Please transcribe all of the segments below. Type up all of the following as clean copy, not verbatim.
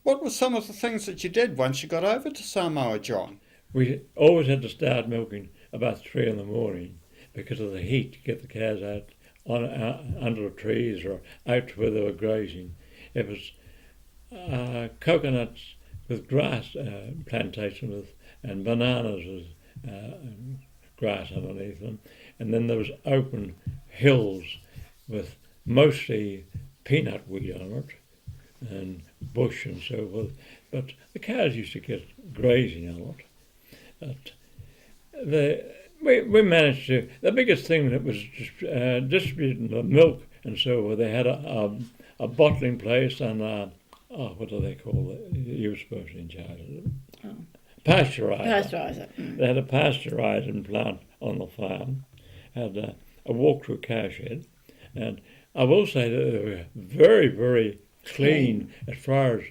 What were some of the things that you did once you got over to Samoa, John? We always had to start milking about 3 in the morning because of the heat to get the cows out under the trees or out where they were grazing. It was coconuts with grass plantation and bananas with grass underneath them, and then there was open hills with mostly peanut wheat on it and bush and so forth. But the cows used to get grazing a lot. But we managed to. The biggest thing that was distributing the milk and so forth. They had a bottling place and what do they call it? You were supposed to be in charge of it. Oh. Pasteurizer. Mm. They had a pasteurising plant on the farm. Had a walk-through cow shed, and I will say that they were very, very clean as far as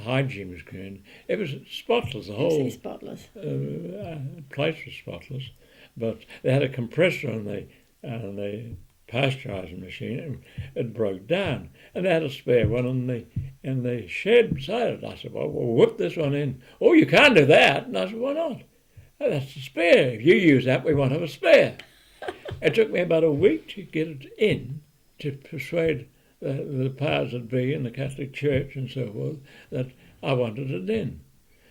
hygiene was concerned. It was spotless. The whole spotless. Place was spotless, but they had a compressor on the pasteurising machine, and it broke down, and they had a spare one in the shed beside it. I said, "Well, we'll whip this one in." "Oh, you can't do that." And I said, "Why not?" "Oh, that's a spare. If you use that, we won't have a spare." It took me about a week to get it in, to persuade the powers that be in the Catholic Church and so forth that I wanted it in.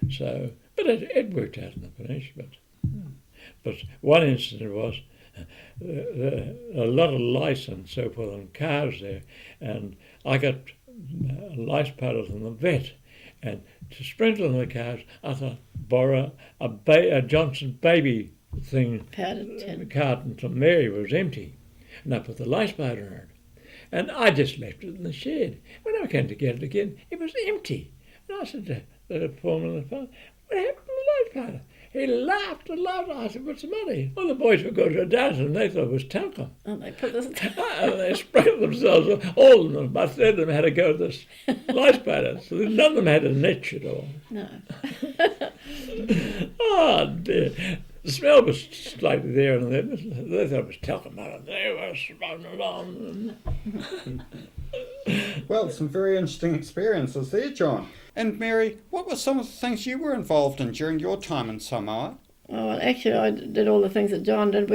So, but it worked out in the finish. But one incident was a lot of lice and so forth on cows there, and I got lice powder from the vet, and to sprinkle on the cows, I thought borrow a Johnson's baby thing carton from Mary was empty, and I put the lice powder in it. And I just left it in the shed. When I came to get it again, it was empty. And I said to the foreman of the farm, "What happened to the lice powder?" He laughed and laughed. I said, "What's the matter?" Well, the boys were going to a dance and they thought it was talcum. And they put this... And they sprayed themselves, all of them. About 3 of them had to go with this lice powder. So none of them had a niche at all. No. Oh, dear. The smell was slightly there, and they thought it was talcum. They were spraying it on. Well, some very interesting experiences there, John. And Mary, what were some of the things you were involved in during your time in Samoa? Well, actually, I did all the things that John did.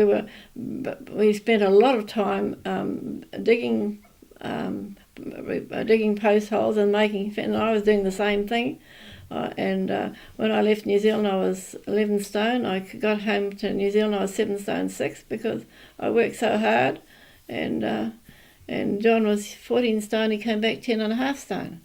We spent a lot of time digging post holes and and I was doing the same thing. And when I left New Zealand, I was 11 stone. I got home to New Zealand, I was 7 stone 6 because I worked so hard. And John was 14 stone. He came back 10.5 stone.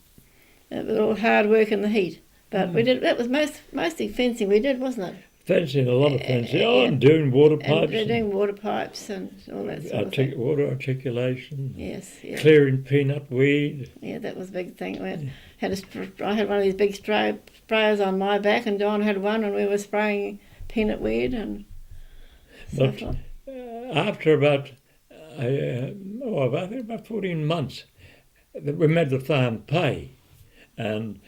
It was all hard work in the heat. But we did. That was mostly fencing we did, wasn't it? Fencing, a lot of fencing. And doing water pipes. And doing water pipes and all that sort of thing. Water articulation. Yes. Clearing peanut weed. Yeah, that was a big thing. I had one of these big sprayers on my back, and John had one, and we were spraying peanut weed and but stuff. After about, I think about 14 months, we made the farm pay, and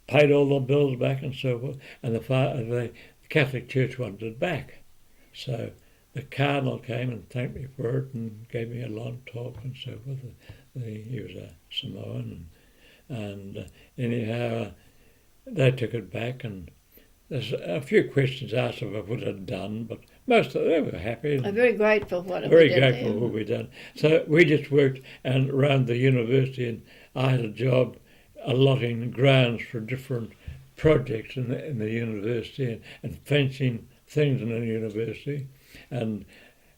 paid all the bills back and so forth, and the Catholic Church wanted it back. So the Cardinal came and thanked me for it and gave me a long talk and so forth. He was a Samoan, and anyhow, they took it back, and there's a few questions asked of what it had done, but most of them were happy. I'm very grateful for what we did. Very grateful for what we done. So we just worked and around the university, and I had a job allotting grounds for different projects in the university and fencing things in the university. And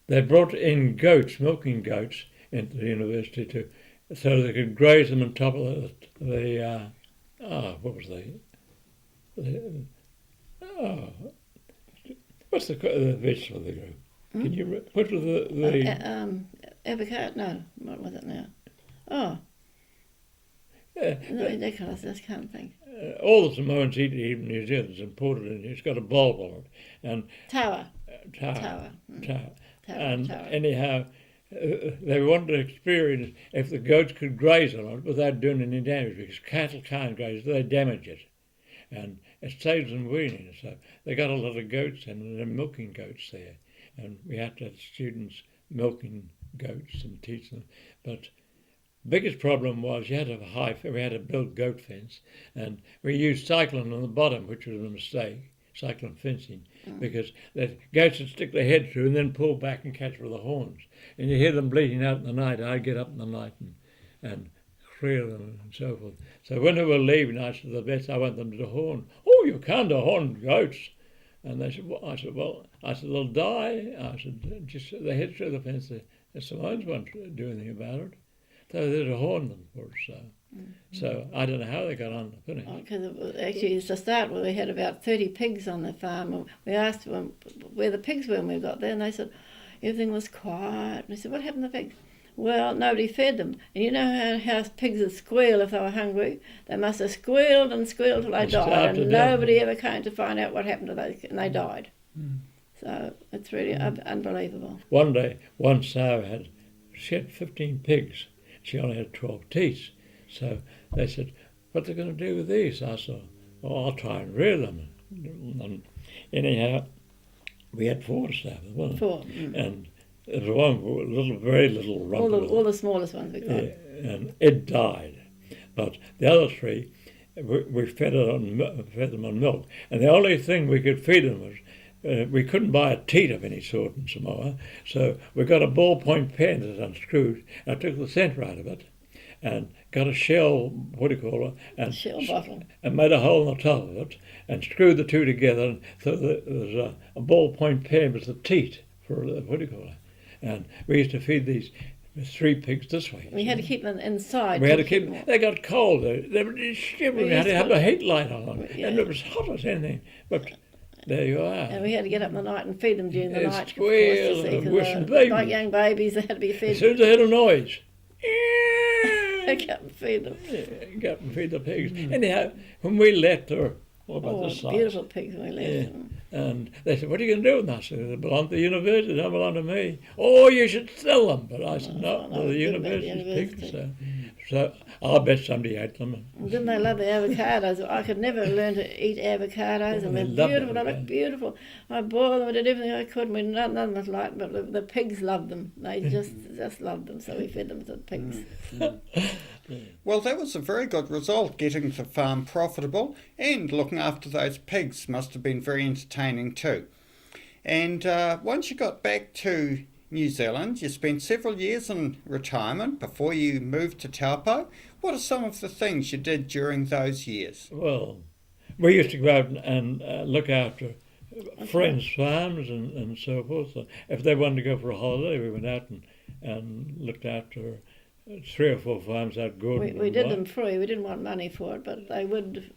they brought in goats, milking goats, into the university so they could graze them on top of what's the vegetable they grew? Can you what was the avocado? No, what was it now? Oh. No, I just can't think. All the Samoans eat it in New Zealand. It's imported in. It's got a bulb on it. And Tower. And anyhow, they wanted to experience if the goats could graze on it without doing any damage, because cattle can't graze; they damage it, and it saves them weaning. So they got a lot of goats, and they're milking goats there, and we had to have students milking goats and teach them. But Biggest problem was you had to have we had to build goat fence, and we used cyclone on the bottom, which was a mistake, cyclone fencing, because the goats would stick their head through and then pull back and catch with the horns. And you hear them bleating out in the night. I'd get up in the night and clear them and so forth. So when they were leaving, I said, the vets, I want them to horn. Oh, you can't horn goats. And they said, well, I said, they'll die. I said, just they head through the fence. The Samoans won't do anything about it. So they'd horn them for us. So I don't know how they got on the finish. Because actually, to start with, we had about 30 pigs on the farm. And we asked them where the pigs were when we got there, and they said everything was quiet. And we said, what happened to the pigs? Well, nobody fed them. And you know how pigs would squeal if they were hungry? They must have squealed and squealed till they died, and nobody ever came to find out what happened to those, and they died. So it's really unbelievable. One day, one sow she had 15 pigs. She only had 12 teats. So they said, what are they going to do with these? I said, oh, I'll try and rear them. And anyhow, we had 4 to start with, wasn't it? 4. And there was one very little rump. All the smallest ones we got. Yeah, and it died. But the other 3, we fed them on milk. And the only thing we could feed them was, we couldn't buy a teat of any sort in Samoa, so we got a ballpoint pen that unscrewed. I took the centre out of it and got a shell, and shell bottle, and made a hole in the top of it and screwed the 2 together. So there was a ballpoint pen with the teat for the and we used to feed these 3 pigs this way. We had to keep them inside. We had to keep them. They got cold. They were just shivering. We had to have a heat light on them, and it was hot as anything. But there you are. And we had to get up in the night and feed them during the night. Squeal and wish and baby. Like young babies, they had to be fed. As soon as they had a noise, Get up and feed them. Get up and feed the pigs. Anyhow, when we left her, what about this size? Beautiful pigs when we left them. And they said, what are you going to do with them? I said, they belong to the university, they don't belong to me. Oh, you should sell them. But I said, no, they're the university's pigs. So I'll bet somebody ate them. Didn't they love the avocados? I could never learn to eat avocados, and they're beautiful. They look beautiful. I boiled them, I did everything I could. None was like, but the pigs loved them. They just loved them, so we fed them to the pigs. Well, that was a very good result, getting the farm profitable, and looking after those pigs must have been very entertaining too. And once you got back to New Zealand, you spent several years in retirement before you moved to Taupo. What are some of the things you did during those years? Well, we used to go out and look after friends' farms and so forth. So if they wanted to go for a holiday, we went out and looked after 3 or 4 farms out good. We did them free. We didn't want money for it, but they would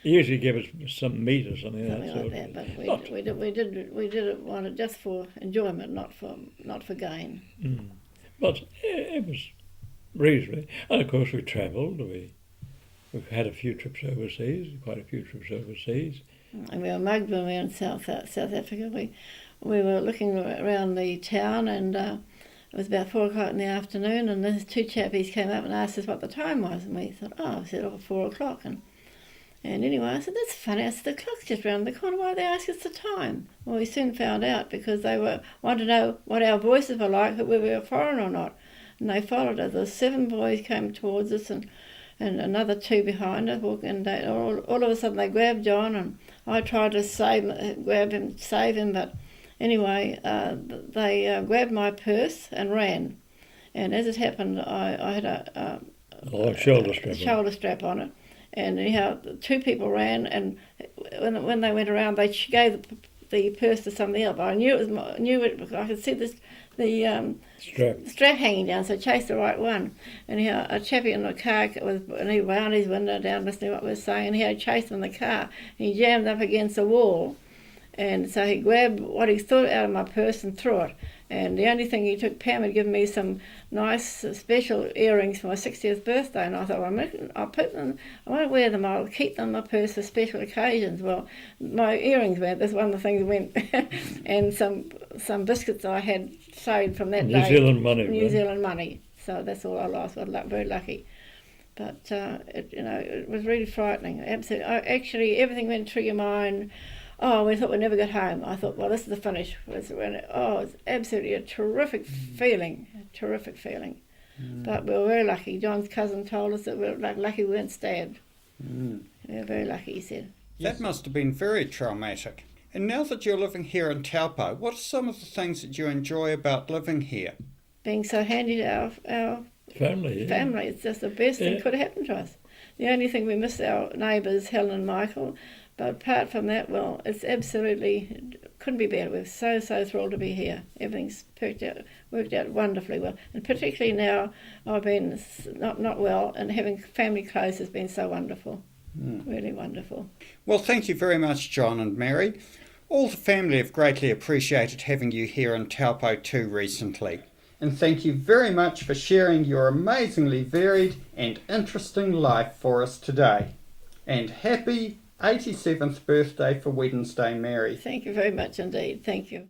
usually give us some meat or something like that. But we didn't want it just for enjoyment, not for gain. But it was reasonably, and of course we travelled. We've had a few trips overseas, quite a few trips overseas. And we were mugged when we were in South Africa. We were looking around the town, and it was about 4 o'clock in the afternoon, and these 2 chappies came up and asked us what the time was, and we thought, I said, 4 o'clock. And anyway, I said, that's funny. I said, the clock's just round the corner. Why did they ask us the time? Well, we soon found out, because they wanted to know what our voices were like, whether we were foreign or not. And they followed us. The 7 boys came towards us, and another 2 behind us, and all of a sudden they grabbed John, and I tried to save him, but anyway, they grabbed my purse and ran. And as it happened, I had a shoulder strap on it. And anyhow, 2 people ran, and when they went around, they gave the purse to somebody else. I knew it because I could see the strap hanging down, so I chased the right one. And a chappie in the car and he wound his window down listening to what we were saying, and he chased him in the car, and he jammed up against the wall. And so he grabbed what he thought out of my purse and threw it. And the only thing he took, Pam had given me some nice special earrings for my 60th birthday. And I thought, I'll put them, I won't wear them, I'll keep them in my purse for special occasions. Well, my earrings went, that's one of the things went. And some biscuits I had saved from that day. New Zealand money. So that's all I lost. I was very lucky. But, it was really frightening. Absolutely. Actually, everything went through your mind. Oh, we thought we'd never get home. I thought, well, this is the finish. It's absolutely a terrific feeling. But we were very lucky. John's cousin told us that we were lucky we weren't stabbed. Mm. We were very lucky, he said. That must have been very traumatic. And now that you're living here in Taupo, what are some of the things that you enjoy about living here? Being so handy to our Family. family, it's just the best thing could happen to us. The only thing we miss our neighbours, Helen and Michael, but apart from that, well, it's absolutely couldn't be better. We're so thrilled to be here. Everything's worked out wonderfully well, and particularly now I've been not well, and having family close has been so wonderful, really wonderful. Well, thank you very much, John and Mary. All the family have greatly appreciated having you here in Taupo too recently. And thank you very much for sharing your amazingly varied and interesting life for us today. And happy 87th birthday for Wednesday, Mary. Thank you very much indeed. Thank you.